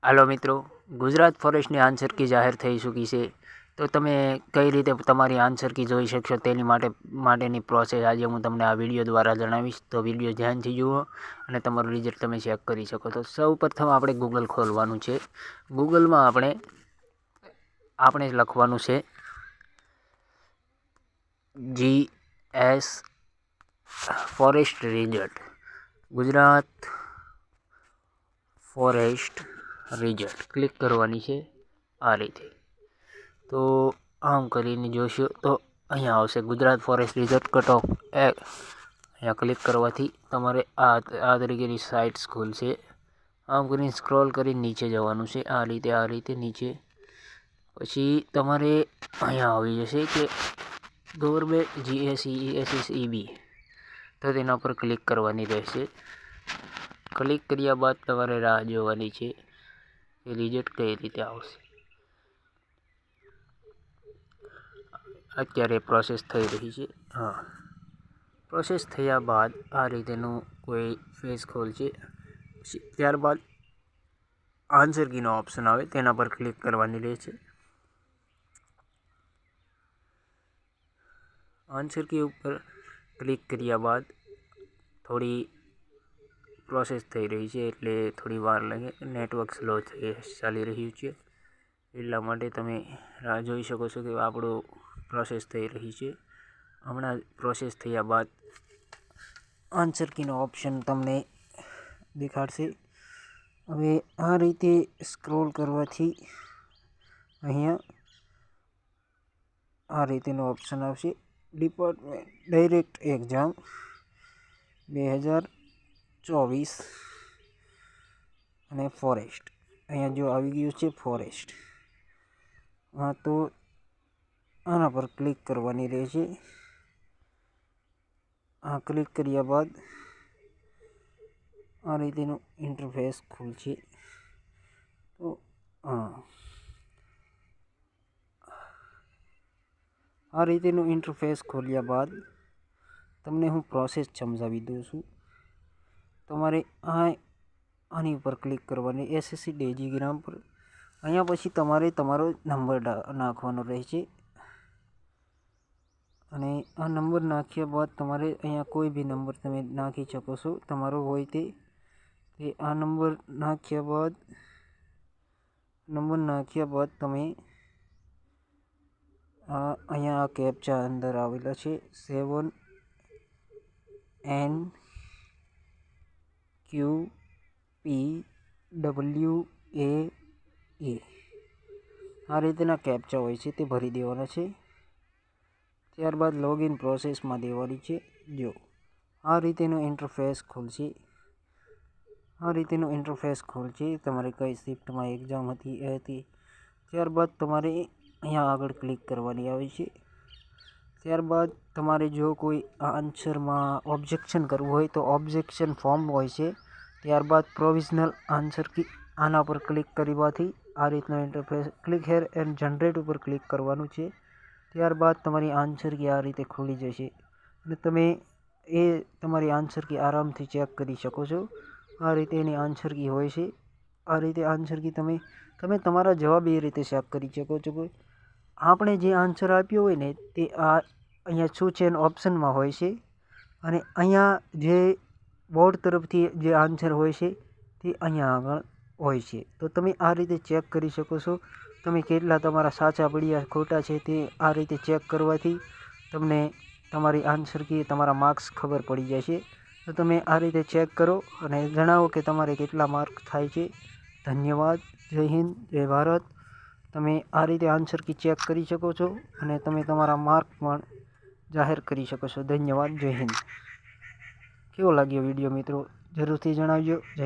હાલો મિત્રો, Gujarat ફોરેસ્ટની answer key જાહેર થઈ ચૂકી છે. તો તમે કઈ રીતે તમારી આન્સર કી જોઈ શકશો તેની માટેની પ્રોસેસ આજે હું તમને આ વિડીયો દ્વારા જણાવીશ. તો વિડીયો ધ્યાનથી જુઓ અને તમારું રિઝલ્ટ તમે ચેક કરી શકો. તો સૌપ્રથમ આપણે ગૂગલ ખોલવાનું છે. ગૂગલમાં આપણે લખવાનું છે GS forest result, Gujarat forest result click કરવાની છે આ રીતે. તો આમ કરીને જોશો તો અહીંયા આવશે Gujarat forest result cut off act. અહીંયા ક્લિક કરવાથી તમારે આ તરીકેની સાઇટ્સ ખુલશે. આમ કરીને સ્ક્રોલ કરી નીચે જવાનું છે આ રીતે નીચે. પછી તમારે અહીંયા આવી જશે કે ગવર્મેન્ટ GSESSEB, તો તેના પર ક્લિક કરવાની રહેશે. ક્લિક કર્યા બાદ તમારે રાહ જોવાની છે કે રિઝલ્ટ કઈ રીતે આવશે. અત્યારે પ્રોસેસ થઈ રહી છે. પ્રોસેસ થયા બાદ આ રીતેનું કોઈ ફેસ ખોલશે. ત્યારબાદ આન્સર કીનો ઓપ્શન આવે તેના પર ક્લિક કરવાની રહેશે. આન્સર કી ઉપર ક્લિક કર્યા બાદ થોડી પ્રોસેસ થઈ રહી છે એટલે થોડી વાર લાગે. નેટવર્ક સ્લો ચાલી રહ્યું છે એટલા માટે તમે રાહ જોઈ શકો છો કે આપણું પ્રોસેસ થઈ રહી છે. હમણાં પ્રોસેસ થયા બાદ આન્સર કીનો ઓપ્શન તમને દેખાડશે. હવે આ રીતે સ્ક્રોલ કરવાથી અહીંયા આ રીતેનો ઓપ્શન આવશે ડિપાર્ટમેન્ટ ડાયરેક્ટ એક્ઝામ 2024 અને ફોરેસ્ટ. અહીંયા જો આવી ગયું છે ફોરેસ્ટ. તો આના પર ક્લિક કરવાની રહેશે. આ ક્લિક કર્યા બાદ આ રીતેનું ઇન્ટરફેસ ખુલશે. તો આ રીતેનું ઇન્ટરફેસ ખોલ્યા બાદ તમને હું પ્રોસેસ સમજાવી દઉં છું. તમારે આની ઉપર ક્લિક કરવાની SSC ટેલિગ્રામ પર. અહીંયા પછી તમારે તમારો નંબર નાખવાનો રહેશે અને આ નંબર નાખ્યા બાદ તમારે અહીંયા કોઈ બી નંબર તમે નાખી શકો છો તમારો હોય તે. આ નંબર નાખ્યા બાદ તમે અહીંયા આ કેપ્ચા અંદર આવેલા છે 7NQPWAA. આ રીતના કેપ્ચા હોય છે તે ભરી દેવાના છે. ત્યારબાદ લોગિન પ્રોસેસમાં દેવાની છે. જો આ રીતેનું ઇન્ટરફેસ ખોલશે. તમારે કઈ શિફ્ટમાં એક્ઝામ હતી. ત્યારબાદ તમારે અહીંયા આગળ ક્લિક કરવાની આવે છે. ત્યારબાદ તમારે જો કોઈ આન્સરમાં ઓબ્જેક્શન કરવું હોય તો ઓબ્જેક્શન ફોર્મ હોય છે. ત્યારબાદ પ્રોવિઝનલ આન્સર કી આના પર ક્લિક કરવાથી આ રીતનો interface click hair and generate ઉપર ક્લિક કરવાનું છે. ત્યારબાદ તમારી આન્સર કી આ રીતે ખુલી જશે અને તમે તમારી આન્સર કી આરામથી ચેક કરી શકો છો. આ રીતે એની આન્સર કી હોય છે. આ રીતે આન્સર કી તમે તમારા જવાબ એ રીતે ચેક કરી શકો છો. આપણે જે આન્સર આપ્યો હોય ને તે અહીંયા ચૂઝ એન ઓપ્શનમાં હોય છે અને અહીંયા જે બોર્ડ તરફથી જે આન્સર હોય છે તે અહીંયા આગળ હોય છે. તો તમે આ રીતે ચેક કરી શકો છો. તમે કેટલા તમારા સાચા પડ્યા ખોટા છે તે આ રીતે ચેક કરવાથી તમને તમારી આન્સર કી તમારા માર્ક્સ ખબર પડી જશે. તો તમે આ રીતે ચેક કરો અને જણાવો કે તમારે કેટલા માર્ક થાય છે. ધન્યવાદ. જય હિન્દ, જય ભારત. તમે આ રીતે આન્સર કી ચેક કરી શકો છો અને તમે તમારા માર્ક પણ જાહેર કરી શકો છો. ધન્યવાદ. જય હિન્દ. કેવો લાગ્યો વિડીયો મિત્રો જરૂરથી જણાવજો. જય